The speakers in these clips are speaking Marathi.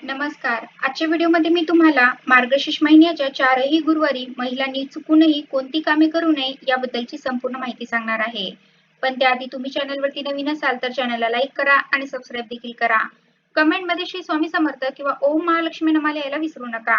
नमस्कार. आजच्या व्हिडिओमध्ये मी तुम्हाला मार्गशीर्ष महिन्याच्या चारही गुरुवारी महिलांनी चुकूनही कोणती कामे करू नये याबद्दलची संपूर्ण माहिती सांगणार आहे. पण त्याआधी तुम्ही चॅनलवरती नवीन असाल तर चॅनलला लाईक करा आणि सबस्क्राईब देखील करा. कमेंटमध्ये श्री स्वामी समर्थ किंवा ओम महालक्ष्मी नमः लिहायला विसरू नका.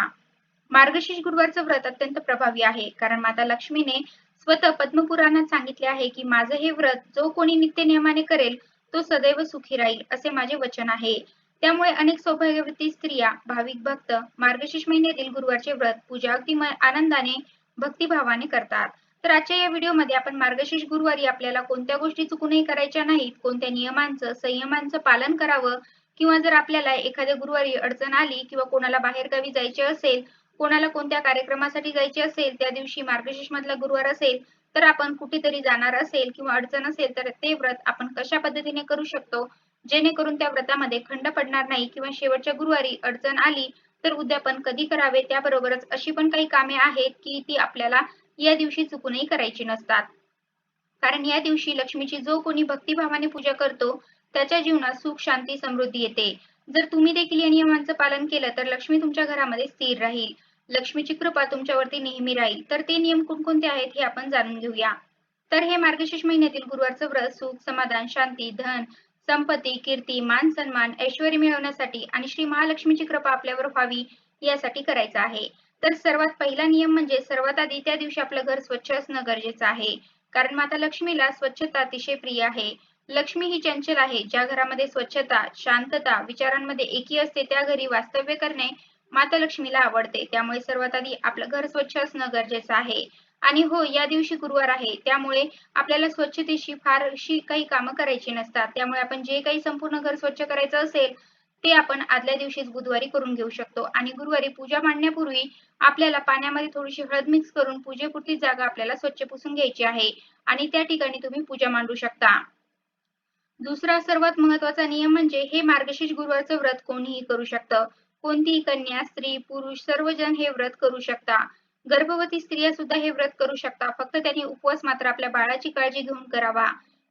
मार्गशीर्ष गुरुवारचं व्रत अत्यंत प्रभावी आहे कारण माता लक्ष्मीने स्वतः पद्मपुराणात सांगितले आहे की माझं हे व्रत जो कोणी नित्य नियमाने करेल तो सदैव सुखी राहील असे माझे वचन आहे. त्यामुळे अनेक सौभाग्यवती स्त्रिया भाविक भक्त मार्गशीर्ष महिन्यातील गुरुवारचे व्रत पूजा अगदी आनंदाने भक्तिभावाने करतात. तर आजच्या या व्हिडिओमध्ये आपण मार्गशीर्ष गुरुवारी आपल्याला कोणत्या गोष्टी चुकूनही करायच्या नाहीत, कोणत्या नियमांचं संयमांचं पालन करावं किंवा जर आपल्याला एखाद्या गुरुवारी अडचण आली किंवा कोणाला बाहेरगावी जायचे असेल, कोणाला कोणत्या कार्यक्रमासाठी जायचे असेल, त्या दिवशी मार्गशीर्ष मधला गुरुवार असेल तर आपण कुठेतरी जाणार असेल किंवा अडचण असेल तर ते व्रत आपण कशा पद्धतीने करू शकतो जेणेकरून त्या व्रतामध्ये खंड पडणार नाही किंवा शेवटच्या गुरुवारी अडचण आली तर उद्यापन कधी करावे. त्याबरोबरच अशी पण काही कामे आहेत की ती आपल्याला या दिवशी चुकूनही करायची नसतात. कारण या दिवशी लक्ष्मीची जो कोणी भक्तिभावाने पूजा करतो त्याच्या जीवनात सुख शांती समृद्धी येते. जर तुम्ही देखील या नियमांचं पालन केलं तर लक्ष्मी तुमच्या घरामध्ये स्थिर राहील. लक्ष्मीची कृपा तुमच्यावरती नेहमी राहील. तर ते नियम कोणकोणते आहेत हे आपण जाणून घेऊया. तर हे मार्गशीर्ष महिन्यातील गुरुवारचं व्रत सुख समाधान शांती धन संपत्ती कीर्ती मान सन्मान ऐश्वर्य मिळवण्यासाठी आणि श्री महालक्ष्मीची कृपा आपल्यावर व्हावी यासाठी करायचं आहे. तर सर्वात पहिला नियम म्हणजे सर्वात आधी त्या दिवशी आपलं घर स्वच्छ असणं गरजेचं आहे. कारण माता लक्ष्मीला स्वच्छता अतिशय प्रिय आहे. लक्ष्मी ही चंचल आहे. ज्या घरामध्ये स्वच्छता शांतता विचारांमध्ये एकी असते त्या घरी वास्तव्य करणे माता लक्ष्मीला आवडते. त्यामुळे सर्वात आधी आपलं घर स्वच्छ असणं गरजेचं आहे. आणि हो, या दिवशी गुरुवार आहे त्यामुळे आपल्याला स्वच्छतेशी फारशी काही कामं करायची नसतात. त्यामुळे आपण जे काही संपूर्ण घर स्वच्छ करायचं असेल ते आपण आदल्या दिवशीच बुधवारी करून घेऊ शकतो. आणि गुरुवारी पूजा मांडण्यापूर्वी आपल्याला पाण्यामध्ये थोडीशी हळद मिक्स करून पूजेपुरती जागा आपल्याला स्वच्छ पुसून घ्यायची आहे आणि त्या ठिकाणी तुम्ही पूजा मांडू शकता. दुसरा सर्वात महत्त्वाचा नियम म्हणजे हे मार्गशीर्ष गुरुवारचं व्रत कोणीही करू शकतं. कोणतीही कन्या, स्त्री, पुरुष सर्वजण हे व्रत करू शकता. गर्भवती स्त्रिया सुद्धा हे व्रत करू शकता. फक्त त्यांनी उपवास मात्र आपल्या बाळाची काळजी घेऊन करावा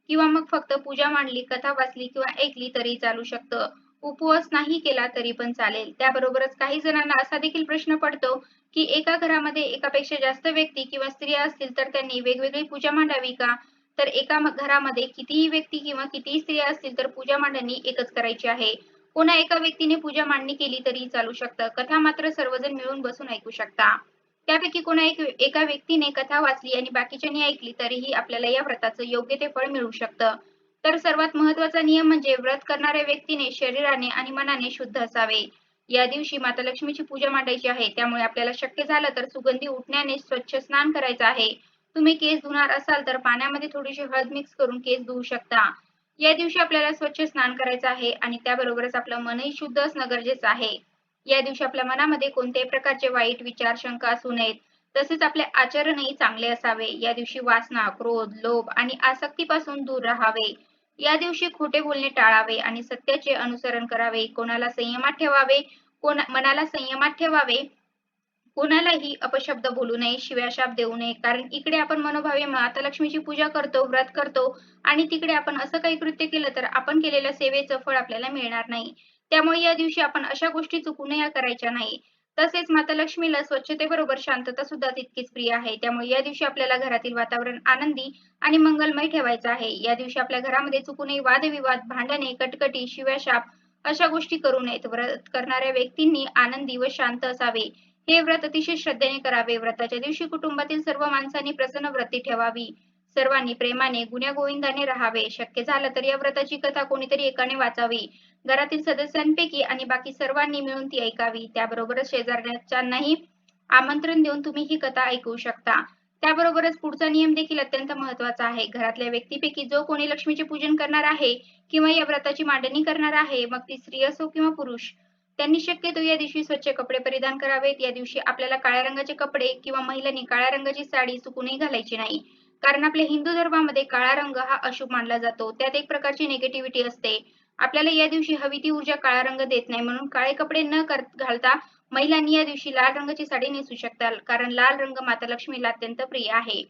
किंवा मग फक्त पूजा मांडली, कथा वाचली किंवा ऐकली तरी चालू शकतं. उपवास नाही केला तरी पण चालेल. त्याबरोबरच काही जणांना असा देखील प्रश्न पडतो की एका घरामध्ये एकापेक्षा जास्त व्यक्ती किंवा स्त्रिया असतील तर त्यांनी वेगवेगळी पूजा मांडावी का? तर एका घरामध्ये कितीही व्यक्ती किंवा कितीही स्त्रिया असतील तर पूजा मांडणी एकच करायची आहे. कोणा एका व्यक्तीने पूजा मांडणी केली तरी चालू शकतं. कथा मात्र सर्वजण मिळून बसून ऐकू शकता. त्यापैकी एका व्यक्तीने कथा वाचली आणि बाकीच्यांनी ऐकली तरीही आपल्याला या व्रताचं योग्य ते फळ मिळू शकतं. तर सर्वात महत्त्वाचा नियम म्हणजे व्रत करणाऱ्या व्यक्तीने शरीराने आणि मनाने शुद्ध असावे. या दिवशी माता लक्ष्मीची पूजा मांडायची आहे. त्यामुळे आपल्याला शक्य झालं तर सुगंधी उठण्याने स्वच्छ स्नान करायचं आहे. तुम्ही केस धुणार असाल तर पाण्यामध्ये थोडीशी हळद मिक्स करून केस धुवू शकता. या दिवशी आपल्याला स्वच्छ स्नान करायचं आहे आणि त्याबरोबरच आपलं मनही शुद्ध असणं गरजेचं आहे. या दिवशी आपल्या मनामध्ये कोणत्याही प्रकारचे वाईट विचार, शंका असू नयेत. तसेच आपले आचरणही चांगले असावे. या दिवशी वासना, क्रोध, लोभ आणि आसक्तीपासून दूर राहावे. या दिवशी खोटे बोलणे टाळावे आणि सत्याचे अनुसरण करावे. मनाला संयमात ठेवावे. कोणालाही अपशब्द बोलू नये, शिव्याशाप देऊ नये. कारण इकडे आपण मनोभावे माता लक्ष्मीची पूजा करतो, व्रत करतो आणि तिकडे आपण असं काही कृत्य केलं तर आपण केलेल्या सेवेचं फळ आपल्याला मिळणार नाही. त्यामुळे या दिवशी आपण अशा गोष्टी चुकूनही करायच्या नाही. तसेच माता लक्ष्मीला स्वच्छतेबरोबर शांतता सुद्धा तितकीच प्रिय आहे. त्यामुळे या दिवशी आपल्याला घरातील वातावरण आनंदी आणि मंगलमय ठेवायचं आहे. या दिवशी आपल्या घरामध्ये चुकूनही वादविवाद, भांडणे, कटकटी, शिव्याशाप अशा गोष्टी करू नयेत. व्रत करणाऱ्या व्यक्तींनी आनंदी व शांत असावे. हे व्रत अतिशय श्रद्धेने करावे. व्रताच्या दिवशी कुटुंबातील सर्व माणसांनी प्रसन्न व्रती ठेवावी. सर्वांनी प्रेमाने गुण्यागोविंदाने राहावे. शक्य झालं तर या व्रताची कथा कोणीतरी एकाने वाचावी. घरातील सदस्यांपैकी आणि बाकी सर्वांनी मिळून ती ऐकावी. त्याबरोबरच शेजारच्यांनाही आमंत्रण देऊन तुम्ही ही कथा ऐकू शकता. त्याबरोबरच पुढचा नियम देखील अत्यंत महत्त्वाचा आहे. घरातल्या व्यक्तीपैकी जो कोणी लक्ष्मीचे पूजन करणार आहे किंवा या व्रताची मांडणी करणार आहे, मग ती स्त्री असो किंवा पुरुष, त्यांनी शक्यतो या दिवशी स्वच्छ कपडे परिधान करावेत. या दिवशी आपल्याला काळ्या रंगाचे कपडे किंवा महिलांनी काळ्या रंगाची साडी चुकूनही घालायची नाही. कारण आपल्या हिंदू धर्मामध्ये काळा रंग हा अशुभ मानला जातो. त्यात एक प्रकारची निगेटिव्हिटी असते. आपल्याला या दिवशी हवी ती ऊर्जा काळा रंग देत नाही. म्हणून काळे कपडे न घालता महिलांनी या दिवशी लाल रंगाची साडी नेसू शकतात. कारण लाल रंग माता लक्ष्मीला अत्यंत प्रिय आहे.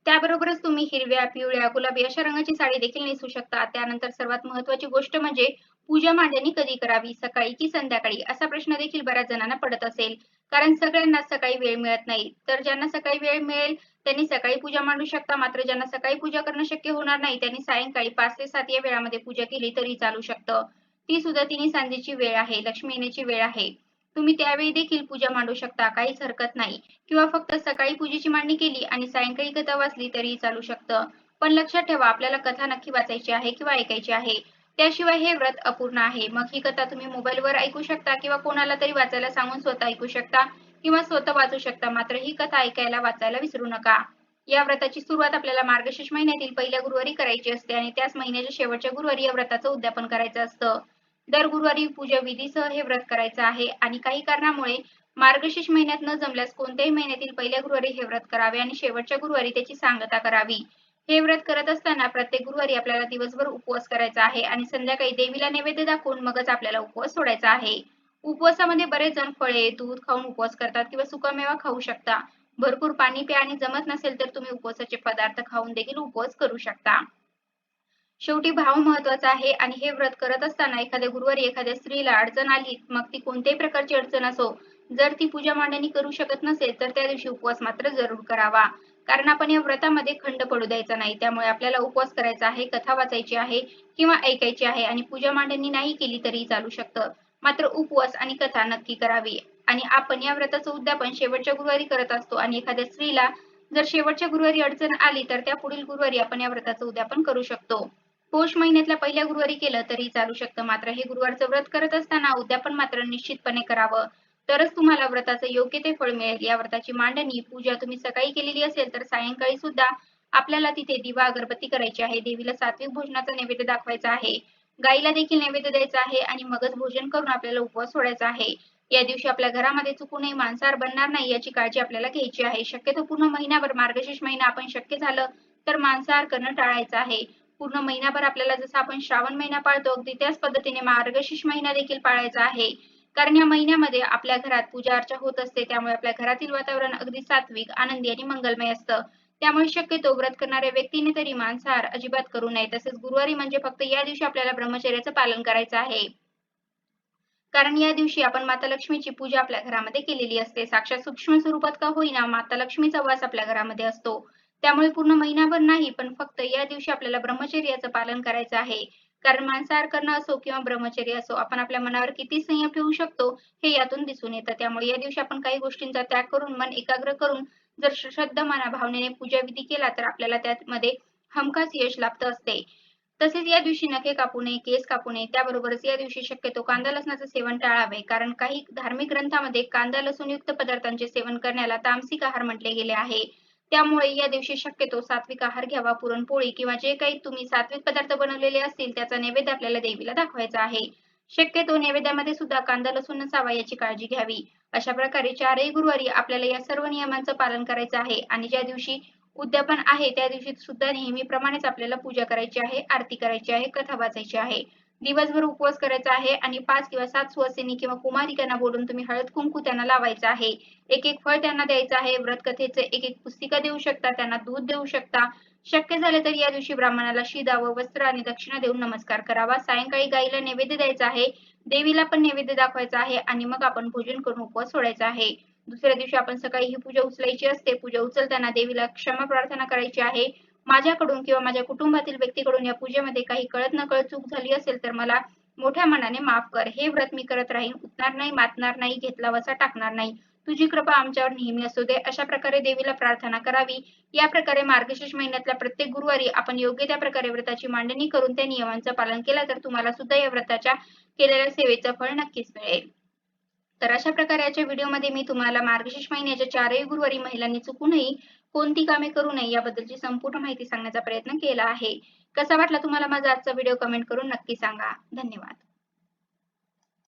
त्याबरोबरच तुम्ही हिरव्या, पिवळ्या, गुलाबी अशा रंगाची साडी देखील नेसू शकता. त्यानंतर सर्वात महत्त्वाची गोष्ट म्हणजे पूजा मांडणी कधी करावी, सकाळी की संध्याकाळी? असा प्रश्न देखील बऱ्याच जणांना पडत असेल. कारण सगळ्यांनाच सकाळी वेळ मिळत नाही. तर ज्यांना सकाळी वेळ मिळेल त्यांनी सकाळी पूजा मांडू शकता. मात्र ज्यांना सकाळी पूजा करणं शक्य होणार नाही त्यांनी सायंकाळी 5 ते 7 या वेळामध्ये पूजा केली तरी चालू शकतं. ती सुद्धा तिन्ही सांजेची वेळ आहे, लक्ष्मी येण्याची वेळ आहे. तुम्ही त्यावेळी देखील पूजा मांडू शकता, काहीच हरकत नाही. किंवा फक्त सकाळी पूजेची मांडणी केली आणि सायंकाळी कथा वाचली तरीही चालू शकतं. पण लक्षात ठेवा आपल्याला कथा नक्की वाचायची आहे किंवा ऐकायची आहे. त्याशिवाय हे व्रत अपूर्ण आहे. मग ही कथा तुम्ही मोबाईलवर ऐकू शकता किंवा कोणाला तरी वाचायला सांगून स्वतः ऐकू शकता किंवा स्वतः वाचू शकता. मात्र ही कथा ऐकायला वाचायला विसरू नका. या व्रताची सुरुवात आपल्याला मार्गशीर्ष महिन्यातील पहिल्या गुरुवारी करायची असते आणि त्याच महिन्याच्या शेवटच्या गुरुवारी या व्रताचं उद्यापन करायचं असतं. दर गुरुवारी पूजा विधीसह हे व्रत करायचं आहे आणि काही कारणामुळे मार्गशीर्ष महिन्यात न जमल्यास कोणत्याही महिन्यातील पहिल्या गुरुवारी हे व्रत करावे आणि शेवटच्या गुरुवारी त्याची सांगता करावी. हे व्रत करत असताना प्रत्येक गुरुवारी आपल्याला दिवसभर उपवास करायचा आहे आणि संध्याकाळी देवीला नैवेद्य दाखवून मगच आपल्याला उपवास सोडायचा आहे. उपवासामध्ये बरेच जण फळे, दूध खाऊन उपवास करतात किंवा सुकामेवा खाऊ शकता. भरपूर पाणी प्या आणि जमत नसेल तर तुम्ही उपवासाचे पदार्थ खाऊन देखील उपवास करू शकता. शेवटी भाव महत्वाचा आहे आणि हे व्रत करत असताना एखाद्या गुरुवारी एखाद्या स्त्रीला अडचण आली, मग ती कोणत्याही प्रकारची अडचण असो, जर ती पूजा मांडणी करू शकत नसेल, तर त्या दिवशी उपवास मात्र जरूर करावा. कारण आपण या व्रतामध्ये खंड पडू द्यायचा नाही. त्यामुळे आपल्याला उपवास करायचा आहे, कथा वाचायची आहे किंवा ऐकायची आहे आणि पूजा मांडणी नाही केली तरीही चालू शकतं. मात्र उपवास आणि कथा नक्की करावी. आणि आपण या व्रताचं उद्यापन शेवटच्या गुरुवारी करत असतो आणि एखाद्या स्त्रीला जर शेवटच्या गुरुवारी अडचण आली, तर त्या पुढील गुरुवारी आपण या व्रताचं उद्यापन करू शकतो. पौष महिन्यातल्या पहिल्या गुरुवारी केलं तरी चालू शकतं. मात्र हे गुरुवारचं व्रत करत असताना उद्यापन मात्र निश्चितपणे करावं. तरच तुम्हाला व्रताचं योग्य ते फळ मिळेल. या व्रताची मांडणी, पूजा तुम्ही सकाळी केलेली असेल तर सायंकाळी सुद्धा आपल्याला तिथे दिवा अगरबत्ती करायची आहे. देवीला सात्विक भोजनाचा नैवेद्य दाखवायचा आहे. गाईला देखील नैवेद्य द्यायचा आहे आणि मगच भोजन करून आपल्याला उपवास सोडायचा आहे. या दिवशी आपल्या घरामध्ये चुकूनही मांसाहार बनणार नाही याची काळजी आपल्याला घ्यायची आहे. शक्यतो पूर्ण महिनाभर मार्गशीर्ष महिना आपण शक्य झालं तर मांसाहार करणं टाळायचं आहे. पूर्ण महिनाभर आपल्याला जसं आपण श्रावण महिना पाळतो अगदी त्याच पद्धतीने मार्गशीर्ष महिना देखील पाळायचा आहे. कारण या महिन्यामध्ये आपल्या घरात पूजा अर्चा होत असते त्यामुळे आपल्या घरातील वातावरण अगदी सात्विक, आनंदी आणि मंगलमय असतं. त्यामुळे शक्यतो व्रत करणाऱ्या व्यक्तीने तरी मांसाहार अजिबात करू नये. तसेच गुरुवारी म्हणजे फक्त या दिवशी आपल्याला ब्रह्मचर्याचं पालन करायचं आहे. कारण या दिवशी आपण माता लक्ष्मीची पूजा आपल्या घरामध्ये केलेली असते. साक्षात सूक्ष्म स्वरूपात का होईना माता लक्ष्मीचा वास आपल्या घरामध्ये असतो. त्यामुळे पूर्ण महिनाभर नाही पण फक्त या दिवशी आपल्याला ब्रह्मचर्याचं पालन करायचं आहे. कारण मांसाहार करणं असो किंवा ब्रह्मचर्य असो आपण आपल्या मनावर किती संयम ठेवू शकतो हे यातून दिसून येतं. त्यामुळे या दिवशी आपण काही गोष्टींचा त्याग करून मन एकाग्र करून जर श्रद्धा भावनेने पूजा विधी केला तर आपल्याला त्यामध्ये हमखास यश लाभत असते. तसेच या दिवशी नखे कापू नये, केस कापू नये. त्याबरोबरच या दिवशी शक्यतो कांदा लसणाचं सेवन टाळावे. कारण काही धार्मिक ग्रंथामध्ये कांदा लसूणयुक्त पदार्थांचे सेवन करण्याला तामसिक आहार म्हटले गेले आहे. त्यामुळे या दिवशी शक्यतो सात्विक आहार घ्यावा. पुरणपोळी किंवा जे काही तुम्ही सात्विक पदार्थ बनवलेले असतील त्याचा नैवेद्य आपल्याला देवीला दाखवायचा आहे. शक्यतो नैवेद्यामध्ये सुद्धा कांदा लसूण नसावा याची काळजी घ्यावी. अशा प्रकारे चारही गुरुवारी आपल्याला या सर्व नियमांचं पालन करायचं आहे आणि ज्या दिवशी उद्यापन आहे त्या दिवशी सुद्धा नेहमीप्रमाणेच आपल्याला पूजा करायची आहे, आरती करायची आहे, कथा वाचायची आहे. दिवसभर उपवास करायचा आहे आणि 5 किंवा 7 सुवासिनी किंवा कुमारिकांना बोलून तुम्ही हळद-कुंकू त्यांना लावायचं आहे. एक-एक फळ त्यांना द्यायचं आहे. व्रतकथेचं एक-एक पुस्तिका देऊ शकता, त्यांना दूध देऊ शकता. शक्य झाले तर या दिवशी ब्राह्मणाला शिदावं, वस्त्र आणि दक्षिणा देऊन नमस्कार करावा. सायंकाळी गाईला नैवेद्य द्यायचा आहे. देवीला पण नैवेद्य दाखवायचा आहे आणि मग आपण भोजन करून उपवास सोडायचा आहे. दुसऱ्या दिवशी आपण सकाळी ही पूजा उचलायची असते. पूजा उचलताना देवीला क्षमा प्रार्थना करायची आहे. माझ्याकडून किंवा माझ्या कुटुंबातील व्यक्तीकडून या पूजेमध्ये काही कळत-नकळत चूक झाली असेल तर मला मोठ्या मनाने माफ कर. हे व्रत मी करत राहीन, उठणार नाही, मातणार नाही, घेतला वसा टाकणार नाही. तुझी कृपा आमच्यावर नेहमी असू दे. अशा प्रकारे देवीला प्रार्थना करावी. या प्रकारे मार्गशीर्ष महिन्यातल्या प्रत्येक गुरुवारी आपण योग्य त्या प्रकारे व्रताची मांडणी करून त्या नियमांचं पालन केलं तर तुम्हाला सुद्धा या व्रताच्या केलेल्या सेवेचं फळ नक्कीच मिळेल. तर अशा प्रकारे आजच्या व्हिडिओमध्ये मी तुम्हाला मार्गशीर्ष महिन्याच्या चारही गुरुवारी महिलांनी चुकूनही कोणती कामे करू नये याबद्दलची संपूर्ण माहिती सांगण्याचा प्रयत्न केला आहे. कसा वाटला तुम्हाला माझा आजचा व्हिडिओ कमेंट करून नक्की सांगा. धन्यवाद.